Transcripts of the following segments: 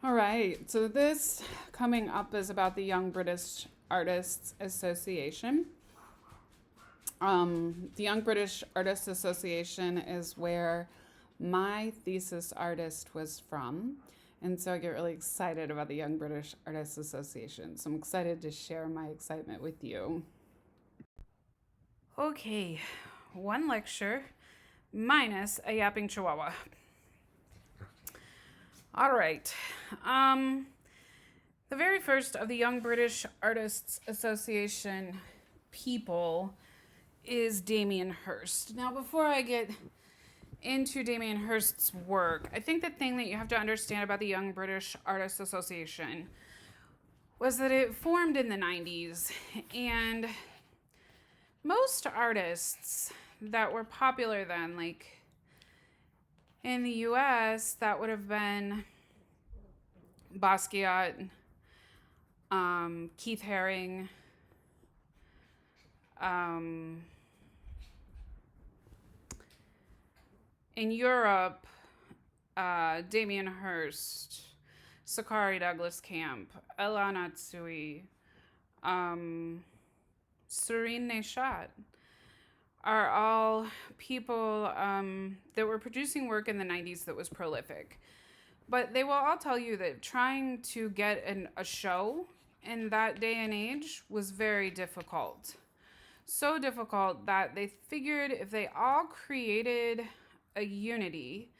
All right, so this coming up is about the Young British Artists Association. The Young British Artists Association is where my thesis artist was from. And so I get really excited about the Young British Artists Association. So I'm excited to share my excitement with you. Okay, one lecture minus a yapping chihuahua. All right. The very first of the Young British Artists Association people is Damien Hirst. Now, before I get into Damien Hirst's work, I think the thing that you have to understand about the Young British Artists Association was that it formed in the 90s, and most artists that were popular then, like in the US, that would have been Basquiat, Keith Haring, in Europe, Damien Hirst, Sakari Douglas Camp, Ella Natsui, Serene Neshat are all people that were producing work in the 90s that was prolific. But they will all tell you that trying to get a show in that day and age was very difficult. So difficult that they figured if they all created a unity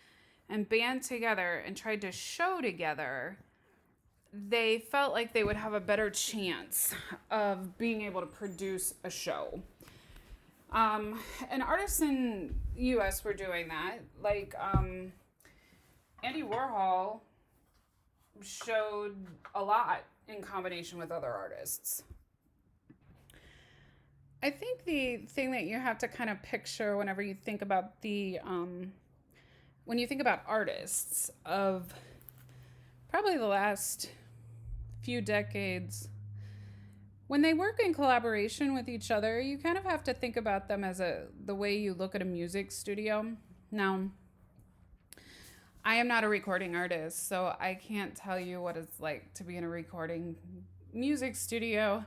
and band together and tried to show together, they felt like they would have a better chance of being able to produce a show. And artists in the US were doing that. Like Andy Warhol showed a lot in combination with other artists. I think the thing that you have to kind of picture whenever you think about when you think about artists of probably the last few decades, when they work in collaboration with each other, you kind of have to think about them as the way you look at a music studio. Now, I am not a recording artist, so I can't tell you what it's like to be in a recording music studio.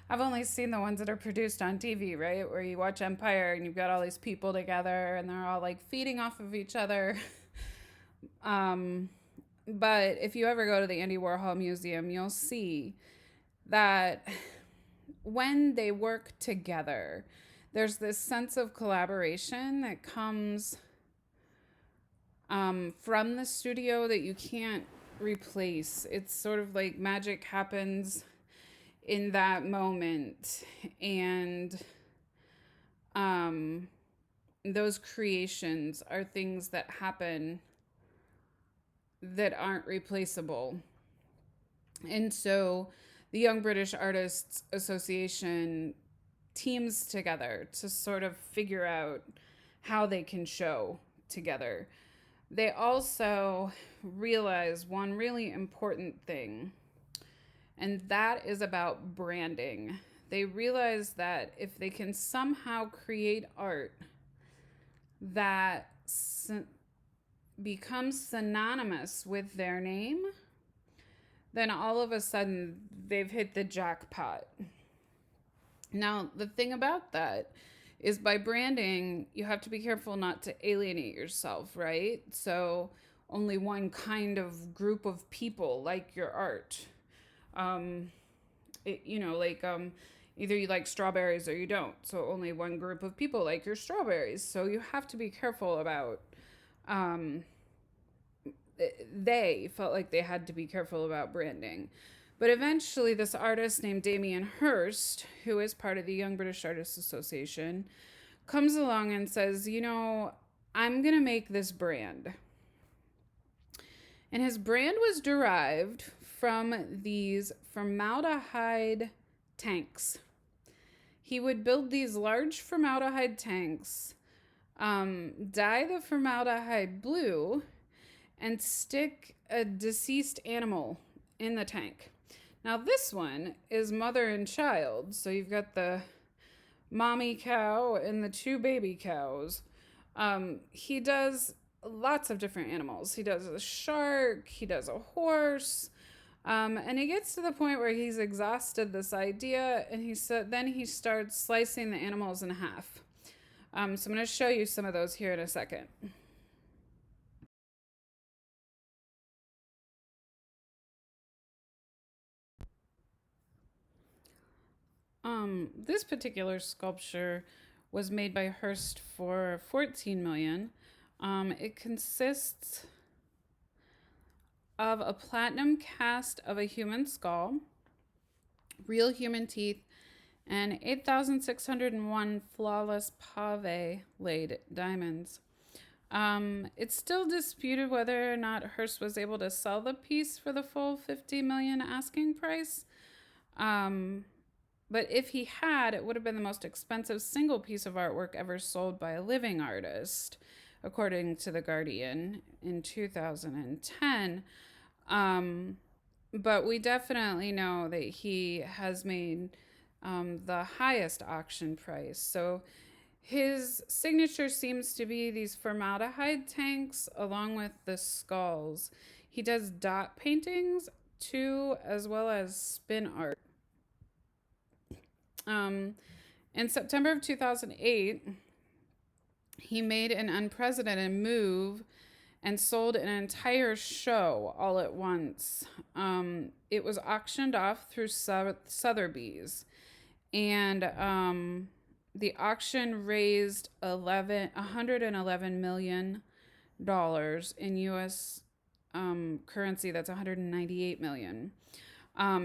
I've only seen the ones that are produced on TV, right? Where you watch Empire and you've got all these people together and they're all like feeding off of each other. But if you ever go to the Andy Warhol Museum, you'll see that when they work together, there's this sense of collaboration that comes from the studio that you can't replace. It's sort of like magic happens in that moment, and those creations are things that happen that aren't replaceable. And so the Young British Artists Association teams together to sort of figure out how they can show together. They also realize one really important thing, and that is about branding. They realize that if they can somehow create art that becomes synonymous with their name, then all of a sudden they've hit the jackpot. Now, the thing about that is by branding, you have to be careful not to alienate yourself, right? So only one kind of group of people like your art. Either you like strawberries or you don't. So only one group of people like your strawberries. So you have to be careful about, they felt like they had to be careful about branding. But eventually this artist named Damien Hirst, who is part of the Young British Artists Association, comes along and says, I'm going to make this brand. And his brand was derived from these formaldehyde tanks. He would build these large formaldehyde tanks, dye the formaldehyde blue, and stick a deceased animal in the tank. Now this one is mother and child. So you've got the mommy cow and the two baby cows. He does lots of different animals. He does a shark, he does a horse, and he gets to the point where he's exhausted this idea, and then he starts slicing the animals in half. So I'm going to show you some of those here in a second. This particular sculpture was made by Hearst for 14 million. It consists of a platinum cast of a human skull, real human teeth, and 8,601 flawless pave laid diamonds. It's still disputed whether or not Hearst was able to sell the piece for the full 50 million asking price. But if he had, it would have been the most expensive single piece of artwork ever sold by a living artist, according to The Guardian in 2010. But we definitely know that he has made the highest auction price. So his signature seems to be these formaldehyde tanks along with the skulls. He does dot paintings too, as well as spin art. In September of 2008, he made an unprecedented move and sold an entire show all at once. It was auctioned off through Sotheby's, and the auction raised $111 million in U.S. Currency. That's $198 million.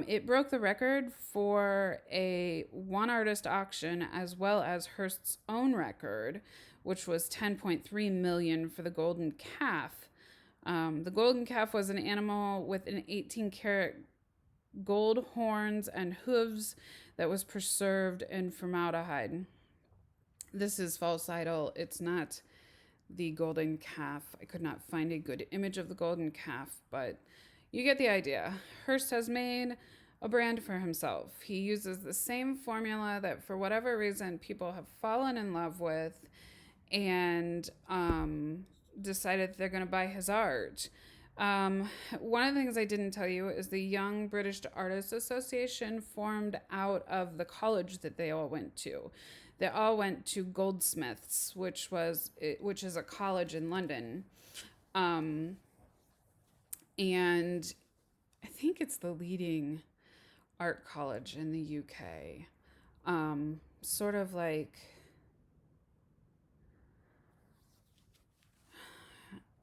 It broke the record for a one artist auction as well as Hearst's own record, which was 10.3 million for the golden calf. The golden calf was an animal with an 18-karat gold horns and hooves that was preserved in formaldehyde. This is false idol. It's not the golden calf. I could not find a good image of the golden calf, but you get the idea. Hearst has made a brand for himself. He uses the same formula that, for whatever reason, people have fallen in love with and decided they're going to buy his art. One of the things I didn't tell you is the Young British Artists Association formed out of the college that they all went to. They all went to Goldsmiths, which is a college in London. And I think it's the leading art college in the UK. Sort of like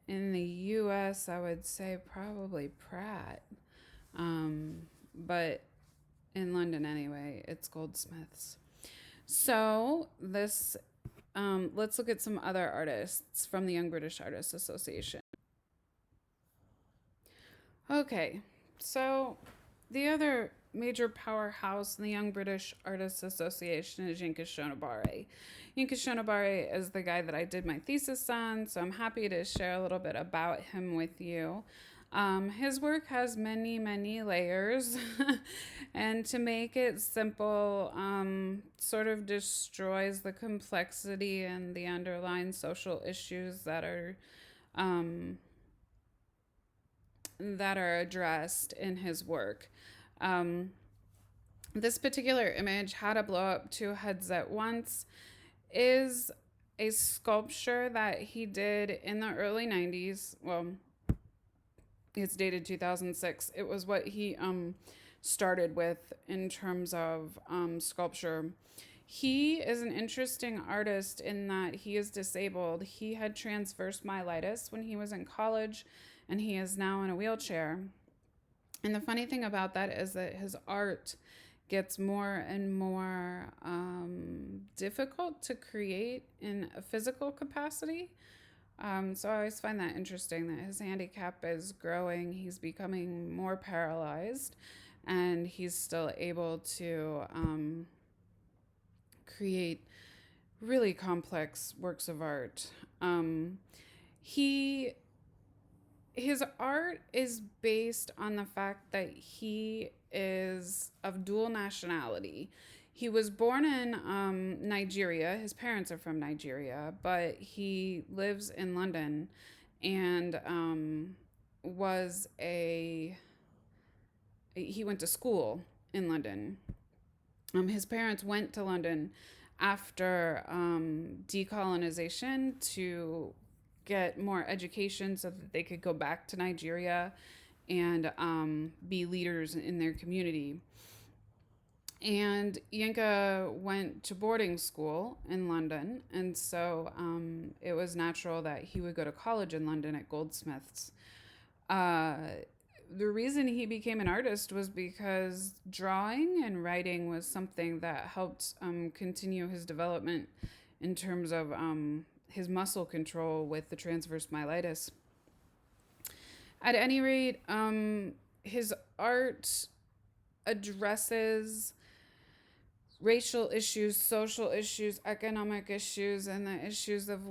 in the US, I would say probably Pratt. But in London anyway, it's Goldsmiths. So let's look at some other artists from the Young British Artists Association. Okay, so the other major powerhouse in the Young British Artists Association is Yinka Shonibare. Yinka Shonibare is the guy that I did my thesis on, so I'm happy to share a little bit about him with you. His work has many, many layers, and to make it simple, sort of destroys the complexity and the underlying social issues that are addressed in his work. This particular image, How to Blow Up Two Heads at Once, is a sculpture that he did in the early 90s. Well, it's dated 2006. It was what he started with in terms of sculpture. He is an interesting artist in that he is disabled. He had transverse myelitis when he was in college, and he is now in a wheelchair. And the funny thing about that is that his art gets more and more difficult to create in a physical capacity. So I always find that interesting that his handicap is growing. He's becoming more paralyzed, and he's still able to create really complex works of art. His art is based on the fact that he is of dual nationality. He was born in Nigeria. His parents are from Nigeria, but he lives in London, and was a he went to school in London. His parents went to London after decolonization to get more education so that they could go back to Nigeria and be leaders in their community. And Yinka went to boarding school in London, and so it was natural that he would go to college in London at Goldsmiths. Uh, the reason he became an artist was because drawing and writing was something that helped continue his development in terms of his muscle control with the transverse myelitis. At any rate, his art addresses racial issues, social issues, economic issues, and the issues of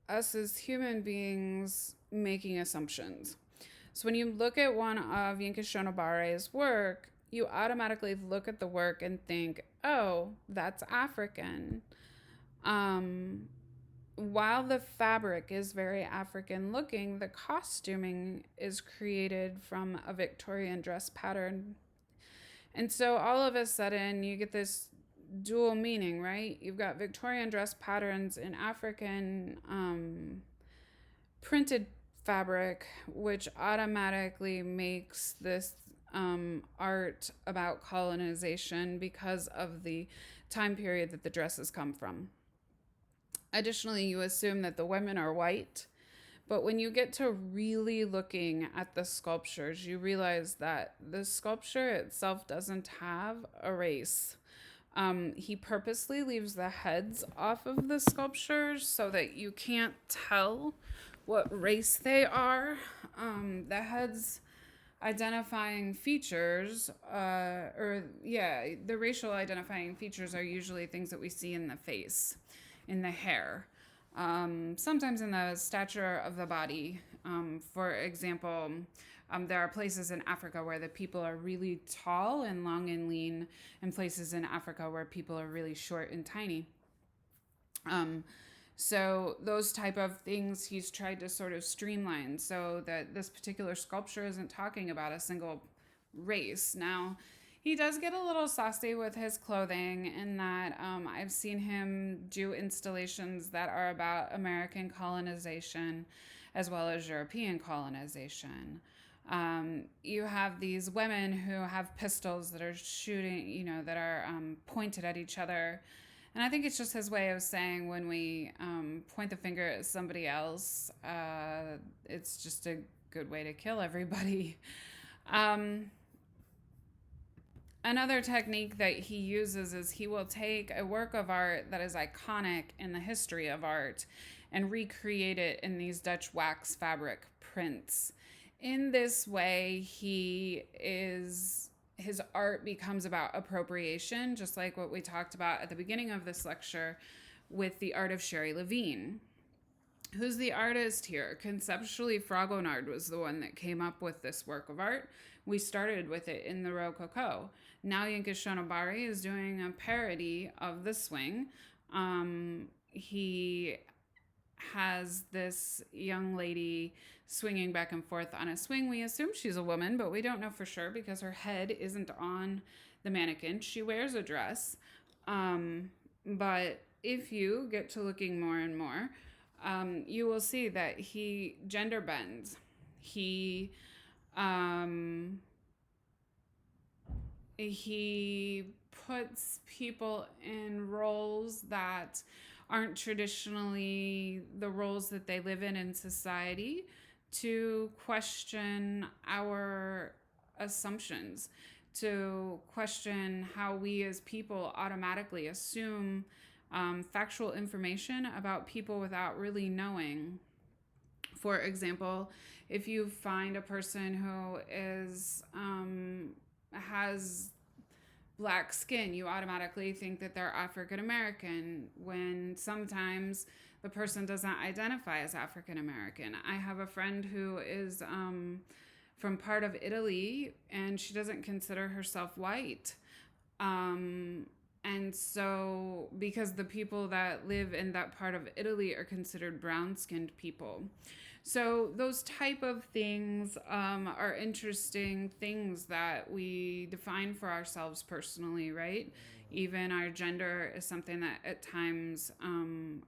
us as human beings making assumptions. So when you look at one of Yinka Shonobare's work, you automatically look at the work and think, oh, that's African. While the fabric is very African looking, the costuming is created from a Victorian dress pattern. And so all of a sudden you get this dual meaning, right? You've got Victorian dress patterns in African printed fabric, which automatically makes this art about colonization because of the time period that the dresses come from. Additionally, you assume that the women are white, but when you get to really looking at the sculptures, you realize that the sculpture itself doesn't have a race. He purposely leaves the heads off of the sculptures so that you can't tell what race they are. The heads identifying features, the racial identifying features are usually things that we see in the face, in the hair, sometimes in the stature of the body. For example, there are places in Africa where the people are really tall and long and lean, and places in Africa where people are really short and tiny. So those type of things he's tried to sort of streamline so that this particular sculpture isn't talking about a single race. Now, he does get a little saucy with his clothing in that I've seen him do installations that are about American colonization as well as European colonization. You have these women who have pistols that are shooting, that are pointed at each other. And I think it's just his way of saying when we point the finger at somebody else, it's just a good way to kill everybody. Another technique that he uses is he will take a work of art that is iconic in the history of art and recreate it in these Dutch wax fabric prints. In this way, his art becomes about appropriation, just like what we talked about at the beginning of this lecture with the art of Sherry Levine. Who's the artist here? Conceptually, Fragonard was the one that came up with this work of art. We started with it in the Rococo. Now Yinka Shonobare is doing a parody of the swing. He has this young lady swinging back and forth on a swing. We assume she's a woman, but we don't know for sure because her head isn't on the mannequin. She wears a dress. But if you get to looking more and more, you will see that he gender bends. He puts people in roles that aren't traditionally the roles that they live in society to question our assumptions, to question how we as people automatically assume factual information about people without really knowing. For example, if you find a person who has black skin, you automatically think that they're African American when sometimes the person doesn't identify as African American. I have a friend who is from part of Italy and she doesn't consider herself white. And so, because the people that live in that part of Italy are considered brown-skinned people. So those type of things are interesting things that we define for ourselves personally, right? Even our gender is something that at times,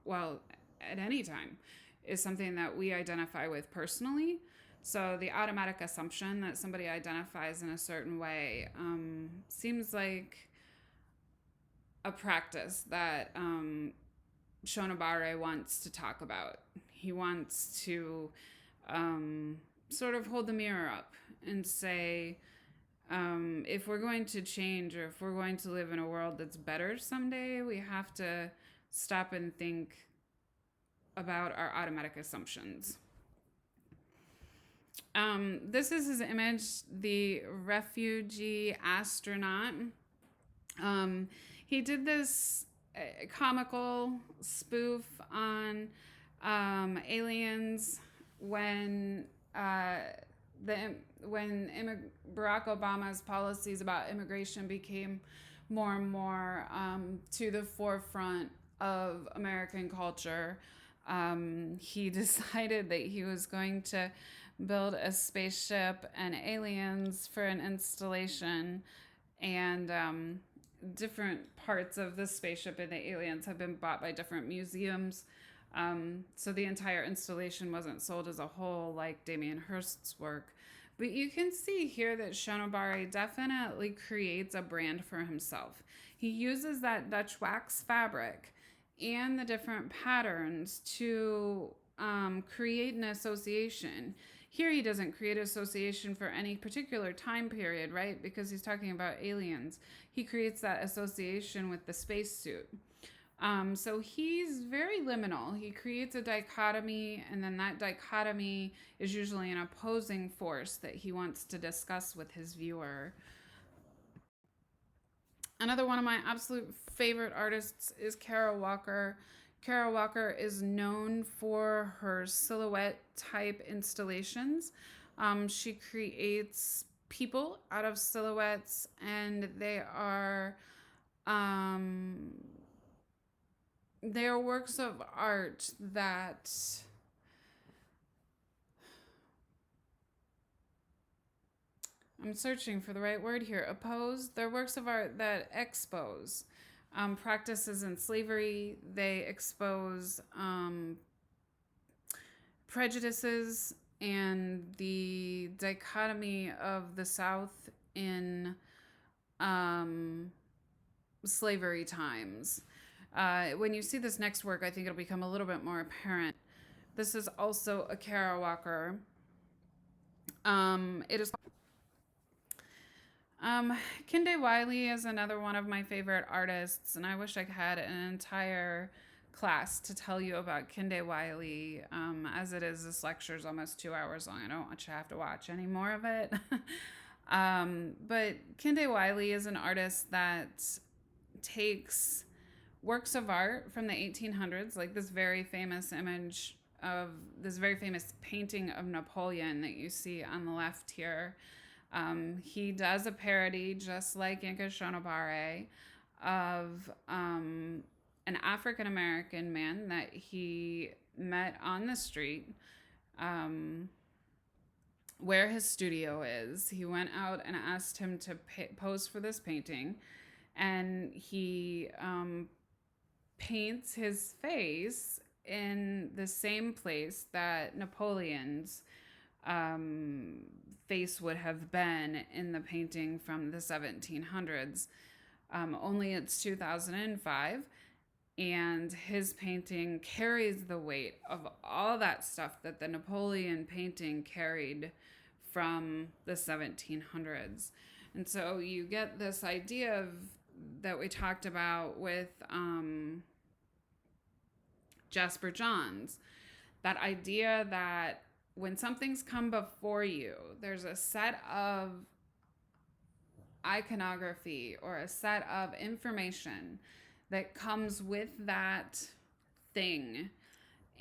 well, at any time, is something that we identify with personally. So the automatic assumption that somebody identifies in a certain way seems like a practice that Shonobare wants to talk about. He wants to um, sort of hold the mirror up and say, if we're going to change or if we're going to live in a world that's better someday, we have to stop and think about our automatic assumptions. This is his image, the refugee astronaut. Um, he did this comical spoof on aliens when the Barack Obama's policies about immigration became more and more to the forefront of American culture. He decided that he was going to build a spaceship and aliens for an installation, and different parts of the spaceship and the aliens have been bought by different museums. So the entire installation wasn't sold as a whole like Damien Hirst's work. But you can see here that Shonobare definitely creates a brand for himself. He uses that Dutch wax fabric and the different patterns to create an association. Here he doesn't create an association for any particular time period, right? Because he's talking about aliens. He creates that association with the spacesuit. So he's very liminal. He creates a dichotomy, and then that dichotomy is usually an opposing force that he wants to discuss with his viewer. Another one of my absolute favorite artists is Kara Walker. Kara Walker is known for her silhouette type installations. She creates people out of silhouettes, and they are works of art that I'm searching for the right word here. Oppose. They're works of art that expose practices in slavery. They expose prejudices and the dichotomy of the South in slavery times. When you see this next work, I think it'll become a little bit more apparent. This is also a Kara Walker. It is Kinde Wiley is another one of my favorite artists, and I wish I had an entire class to tell you about Kinde Wiley. As it is, this lecture is almost 2 hours long. I don't want you to have to watch any more of it. But Kinde Wiley is an artist that takes works of art from the 1800s, like this very famous image of this very famous painting of Napoleon that you see on the left here. He does a parody, just like Inka Shonobare, of an African American man that he met on the street where his studio is. He went out and asked him to pose for this painting, and he paints his face in the same place that Napoleon's face would have been in the painting from the 1700s. Only it's 2005, and his painting carries the weight of all that stuff that the Napoleon painting carried from the 1700s. And so you get this idea of that we talked about with Jasper Johns, that idea that when something's come before you, there's a set of iconography or a set of information that comes with that thing.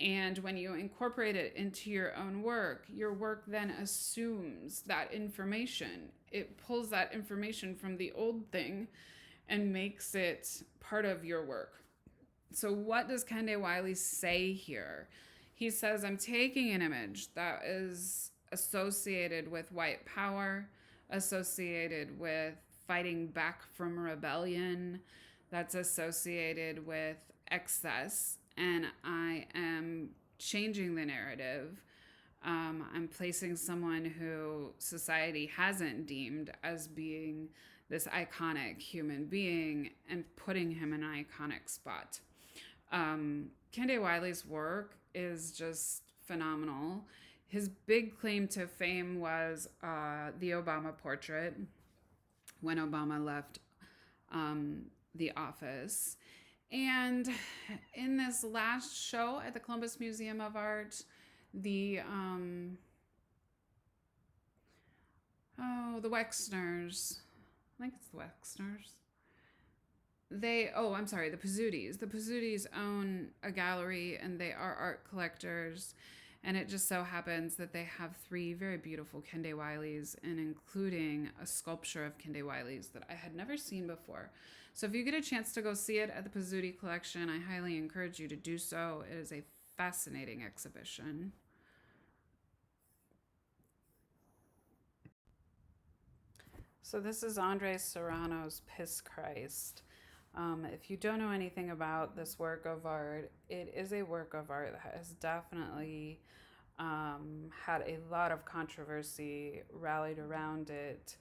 And when you incorporate it into your work then assumes that information. It pulls that information from the old thing and makes it part of your work. So what does Kinde Wiley say here? He says, I'm taking an image that is associated with white power, associated with fighting back from rebellion, that's associated with excess, and I am changing the narrative. I'm placing someone who society hasn't deemed as being this iconic human being and putting him in an iconic spot. Kende Wiley's work is just phenomenal. His big claim to fame was the Obama portrait when Obama left the office. And in this last show at the Columbus Museum of Art, the Wexners, I think it's the Wexners, the Pizzutis. The Pizzutis own a gallery and they are art collectors. And it just so happens that they have 3 very beautiful Kende Wileys, and including a sculpture of Kende Wileys that I had never seen before. So if you get a chance to go see it at the Pizzuti collection, I highly encourage you to do so. It is a fascinating exhibition. So this is Andre Serrano's Piss Christ. If you don't know anything about this work of art, it is a work of art that has definitely had a lot of controversy rallied around it.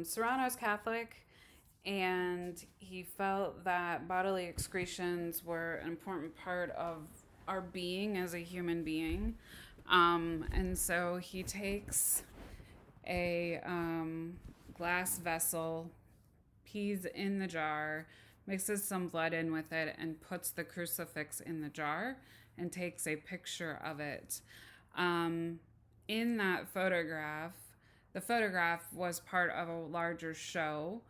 Serrano's Catholic, and he felt that bodily excretions were an important part of our being as a human being. And so he takes a glass vessel, peas in the jar, mixes some blood in with it, and puts the crucifix in the jar and takes a picture of it. In that photograph, the photograph was part of a larger show.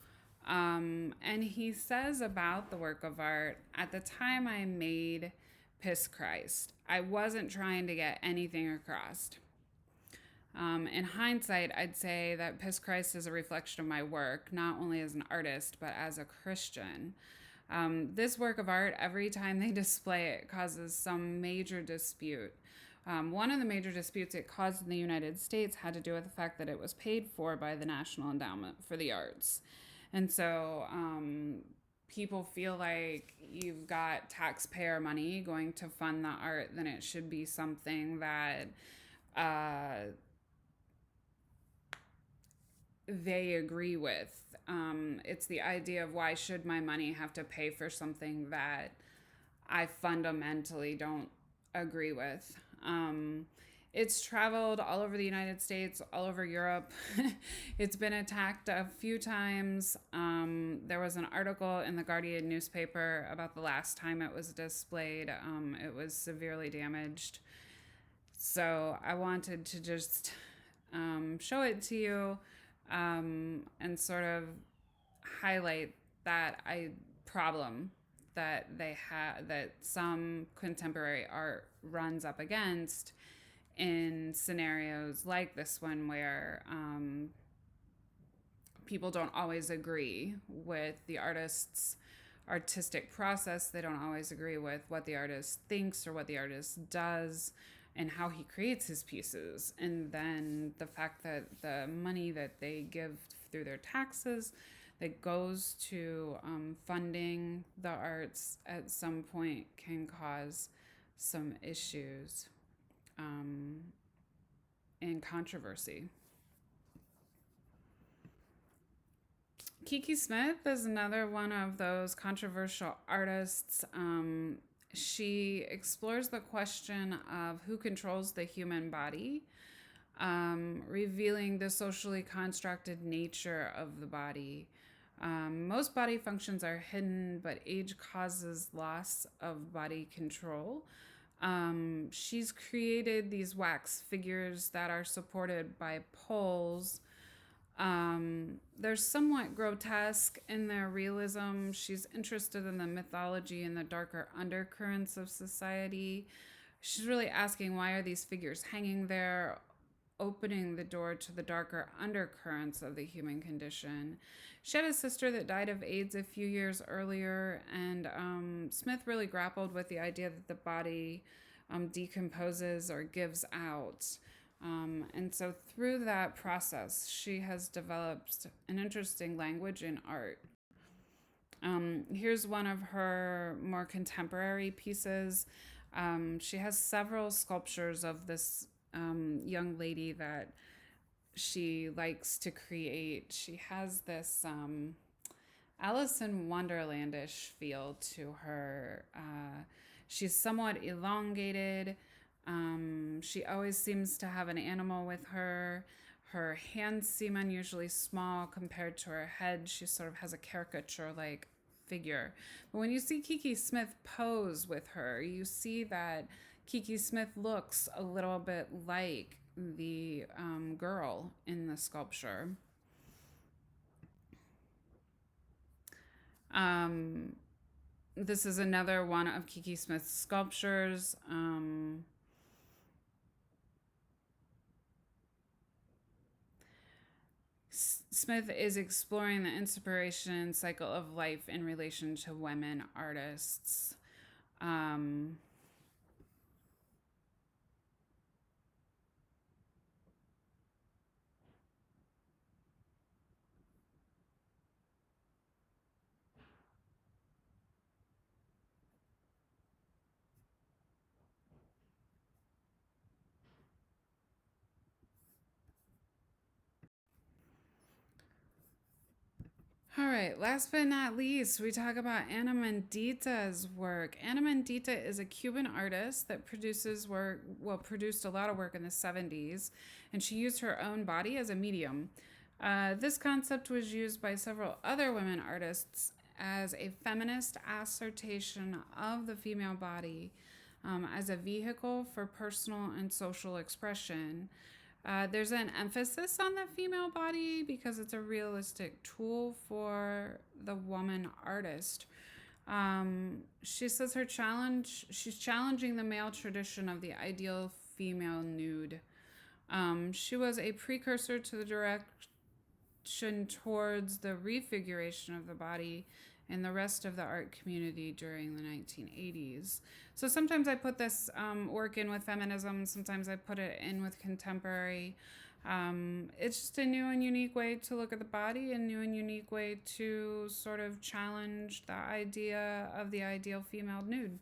And he says about the work of art, at the time I made Piss Christ, I wasn't trying to get anything across. In hindsight, I'd say that Piss Christ is a reflection of my work, not only as an artist, but as a Christian. This work of art, every time they display it, causes some major dispute. One of the major disputes it caused in the United States had to do with the fact that it was paid for by the National Endowment for the Arts. And so people feel like you've got taxpayer money going to fund the art, then it should be something that they agree with. It's the idea of why should my money have to pay for something that I fundamentally don't agree with. It's traveled all over the United States, all over Europe. It's been attacked a few times. There was an article in the Guardian newspaper about the last time it was displayed. It was severely damaged. So I wanted to just show it to you and sort of highlight that problem that they have, that some contemporary art runs up against in scenarios like this one where people don't always agree with the artist's artistic process. They don't always agree with what the artist thinks or what the artist does and how he creates his pieces. And then the fact that the money that they give through their taxes that goes to funding the arts at some point can cause some issues and controversy. Kiki Smith is another one of those controversial artists. She explores the question of who controls the human body, revealing the socially constructed nature of the body. Most body functions are hidden, but age causes loss of body control. She's created these wax figures that are supported by poles. They're somewhat grotesque in their realism. She's interested in the mythology and the darker undercurrents of society. She's really asking, why are these figures hanging there, opening the door to the darker undercurrents of the human condition. She had a sister that died of AIDS a few years earlier, and Smith really grappled with the idea that the body decomposes or gives out. And so through that process, she has developed an interesting language in art. Here's one of her more contemporary pieces. She has several sculptures of this young lady that she likes to create. She has this Alice in Wonderlandish feel to her. She's somewhat elongated. She always seems to have an animal with her. Her hands seem unusually small compared to her head. She sort of has a caricature like figure. But when you see Kiki Smith pose with her, you see that Kiki Smith looks a little bit like the girl in the sculpture. Um, this is another one of Kiki Smith's sculptures. Smith is exploring the inspiration cycle of life in relation to women artists. Um, All right, last but not least, we talk about Ana Mendita's work. Ana Mendita is a Cuban artist that produced a lot of work in the 70s, and she used her own body as a medium. This concept was used by several other women artists as a feminist assertion of the female body as a vehicle for personal and social expression. There's an emphasis on the female body because it's a realistic tool for the woman artist. She says she's challenging the male tradition of the ideal female nude. She was a precursor to the direction towards the refiguration of the body in the rest of the art community during the 1980s. So sometimes I put this work in with feminism, sometimes I put it in with contemporary. It's just a new and unique way to look at the body, a new and unique way to sort of challenge the idea of the ideal female nude.